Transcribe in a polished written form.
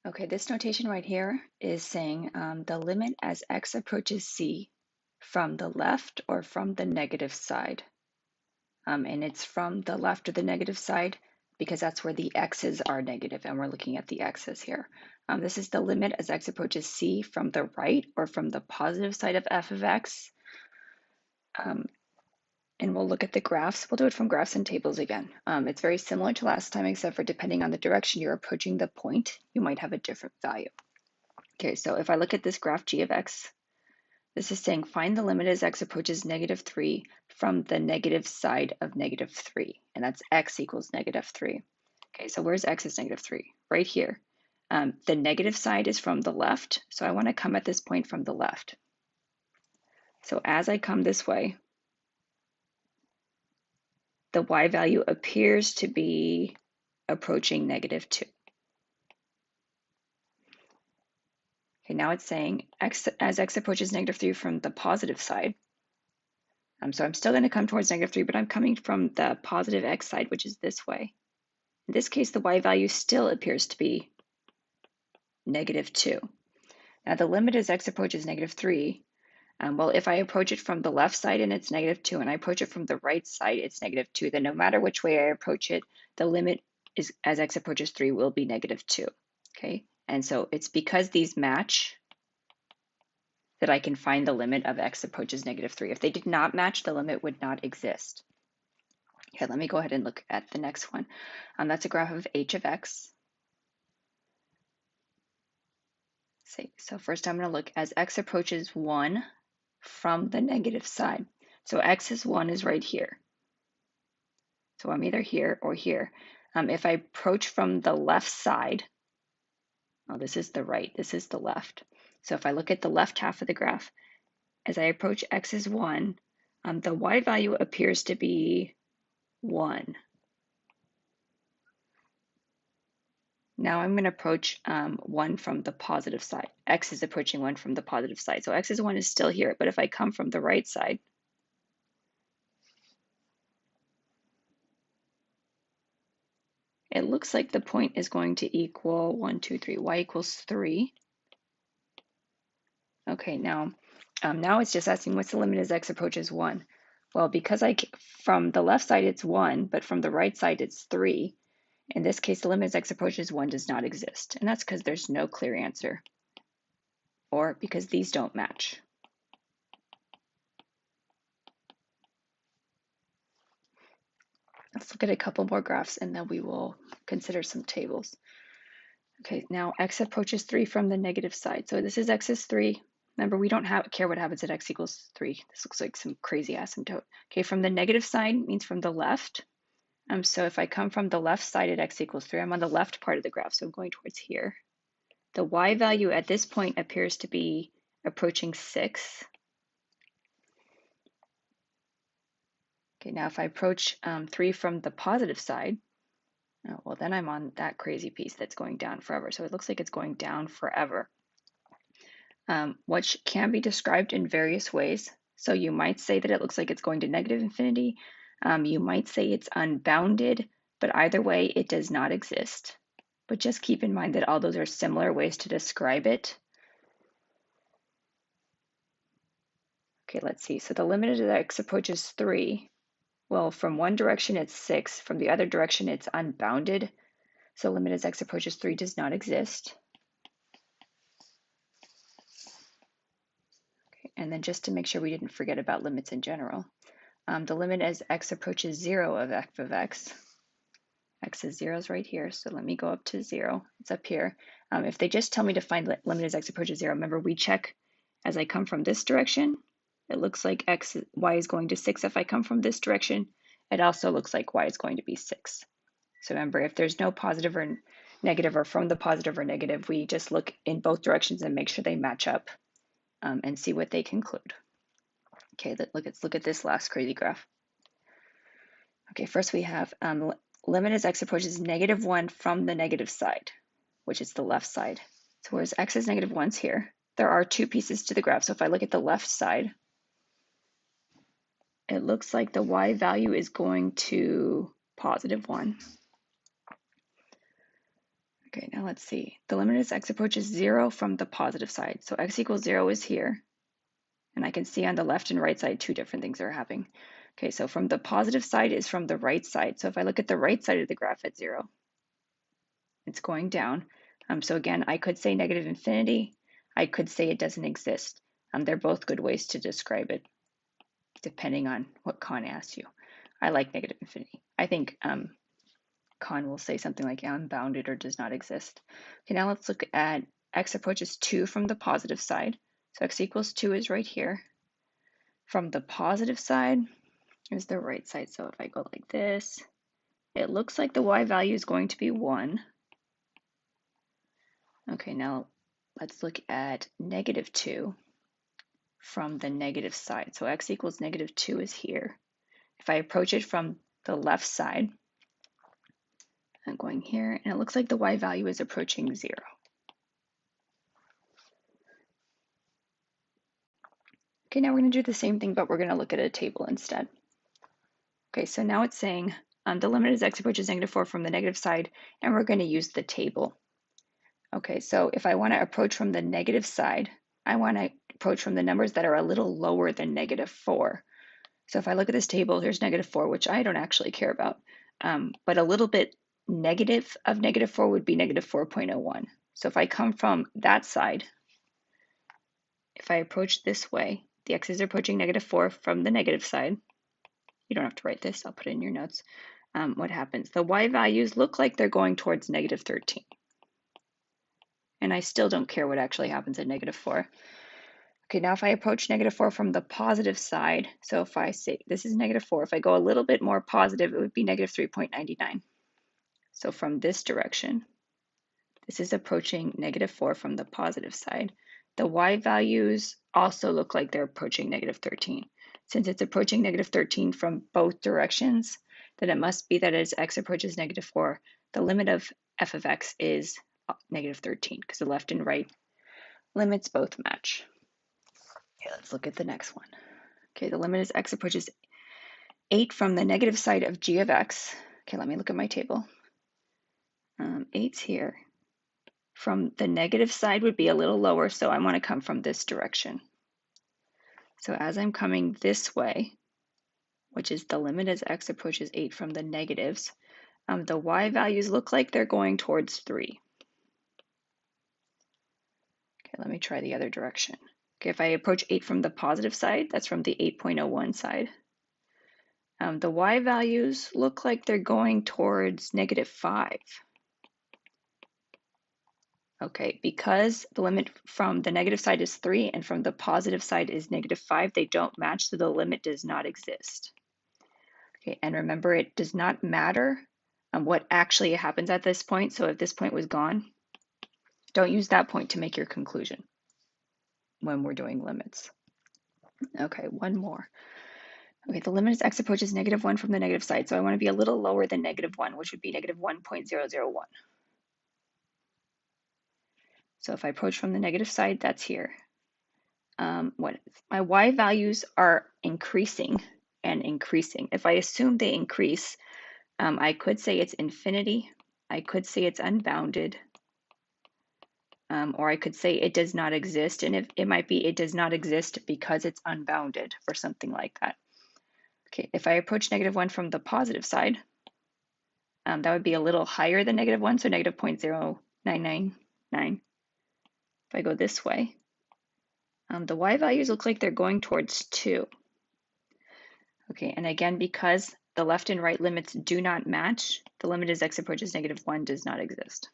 Okay, this notation right here is saying the limit as x approaches c from the left or from the negative side. And it's from the left or the negative side because that's where the x's are negative, and we're looking at the x's here. This is the limit as x approaches c from the right or from the positive side of f of x. And we'll look at the graphs. We'll do it from graphs and tables again. It's very similar to last time, except for depending on the direction you're approaching the point, you might have a different value. Okay, so if I look at this graph g of x, this is saying find the limit as x approaches -3 from the negative side of -3, and that's x equals -3. Okay, so where's x is -3? Right here. The negative side is from the left, so I want to come at this point from the left. So as I come this way, the y value appears to be approaching -2. Okay, now it's saying as x approaches -3 from the positive side. So I'm still going to come towards -3, but I'm coming from the positive x side, which is this way. In this case, the y value still appears to be -2. Now the limit as x approaches -3. Well, if I approach it from the left side and it's -2, and I approach it from the right side, it's -2, then no matter which way I approach it, the limit is as x approaches 3 will be -2. Okay, and so it's because these match that I can find the limit of x approaches -3. If they did not match, the limit would not exist. Okay, let me go ahead and look at the next one. That's a graph of h of x. So first I'm going to look as x approaches 1 from the negative side. So x is 1 is right here. So I'm either here or here. If I approach from the left side, oh, this is the right, this is the left. So if I look at the left half of the graph, as I approach x is 1, the y value appears to be 1. Now I'm going to approach 1 from the positive side. X is approaching 1 from the positive side. So x is 1 is still here, but if I come from the right side, it looks like the point is going to equal 1, 2, 3, y equals 3. Okay, now it's just asking what's the limit as x approaches 1. Well, because from the left side it's 1, but from the right side it's 3. In this case, the limit as x approaches 1 does not exist. And that's because there's no clear answer, or because these don't match. Let's look at a couple more graphs and then we will consider some tables. Okay, now x approaches 3 from the negative side. So this is x is 3. Remember, we don't care what happens at x equals 3. This looks like some crazy asymptote. Okay, from the negative side means from the left. So if I come from the left side at x equals 3, I'm on the left part of the graph, so I'm going towards here. The y value at this point appears to be approaching 6. Okay, now if I approach 3 from the positive side, oh, well, then I'm on that crazy piece that's going down forever. So it looks like it's going down forever, which can be described in various ways. So you might say that it looks like it's going to negative infinity. You might say it's unbounded, but either way, it does not exist. But just keep in mind that all those are similar ways to describe it. Okay, let's see. So the limit as x approaches 3. Well, from one direction it's 6. From the other direction it's unbounded. So limit as x approaches 3 does not exist. Okay, and then just to make sure we didn't forget about limits in general, the limit as x approaches 0 of f of x. X is 0 is right here, so let me go up to 0. It's up here. If they just tell me to find limit as x approaches 0, remember we check as I come from this direction. It looks like y is going to 6. If I come from this direction, it also looks like y is going to be 6. So remember, if there's no positive or negative, or from the positive or negative, we just look in both directions and make sure they match up and see what they conclude. Okay, let's look at this last crazy graph. Okay, first we have limit as x approaches -1 from the negative side, which is the left side. So whereas x is -1's here, there are two pieces to the graph. So if I look at the left side, it looks like the y value is going to +1. Okay, now let's see. The limit as x approaches 0 from the positive side. So x equals 0 is here. And I can see on the left and right side, two different things are happening. Okay, so from the positive side is from the right side. So if I look at the right side of the graph at 0, it's going down. So again, I could say negative infinity. I could say it doesn't exist. They're both good ways to describe it, depending on what Khan asks you. I like negative infinity. I think Khan will say something like unbounded or does not exist. Okay, now let's look at x approaches 2 from the positive side. So x equals 2 is right here. From the positive side is the right side. So if I go like this, it looks like the y value is going to be 1. Okay, now let's look at negative 2 from the negative side. So x equals negative 2 is here. If I approach it from the left side, I'm going here, and it looks like the y value is approaching 0. Okay, now we're going to do the same thing, but we're going to look at a table instead. Okay, so now it's saying the limit as x approaches negative 4 from the negative side, and we're going to use the table. Okay, so if I want to approach from the negative side, I want to approach from the numbers that are a little lower than negative 4. So if I look at this table, here's negative 4, which I don't actually care about, but a little bit negative of negative 4 would be negative 4.01. So if I come from that side, if I approach this way, the x's are approaching negative 4 from the negative side. You don't have to write this, I'll put it in your notes. What happens? The y values look like they're going towards negative 13. And I still don't care what actually happens at negative 4. Okay, now if I approach negative 4 from the positive side, so if I say this is negative 4, if I go a little bit more positive, it would be negative 3.99. So from this direction, this is approaching negative 4 from the positive side. The y values also look like they're approaching negative 13. Since it's approaching negative 13 from both directions, then it must be that as x approaches negative 4, the limit of f of x is negative 13, because the left and right limits both match. Okay, let's look at the next one. Okay, the limit as x approaches 8 from the negative side of g of x. Okay, let me look at my table. 8's here. From the negative side would be a little lower, so I want to come from this direction. So as I'm coming this way, which is the limit as x approaches 8 from the negatives, the y values look like they're going towards 3. Okay, let me try the other direction. Okay, if I approach 8 from the positive side, that's from the 8.01 side. The y values look like they're going towards negative 5. Okay, because the limit from the negative side is 3 and from the positive side is negative 5, they don't match, so the limit does not exist. Okay, and remember, it does not matter what actually happens at this point. So if this point was gone, don't use that point to make your conclusion when we're doing limits. Okay, one more. Okay, the limit as x approaches negative 1 from the negative side. So I want to be a little lower than negative 1, which would be negative 1.001. So if I approach from the negative side, that's here. My y values are increasing and increasing. If I assume they increase, I could say it's infinity, I could say it's unbounded, or I could say it does not exist, and it might be it does not exist because it's unbounded or something like that. Okay, if I approach negative 1 from the positive side, that would be a little higher than negative 1, so negative 0.0999. If I go this way, the y values look like they're going towards 2. Okay, and again, because the left and right limits do not match, the limit as x approaches negative 1 does not exist.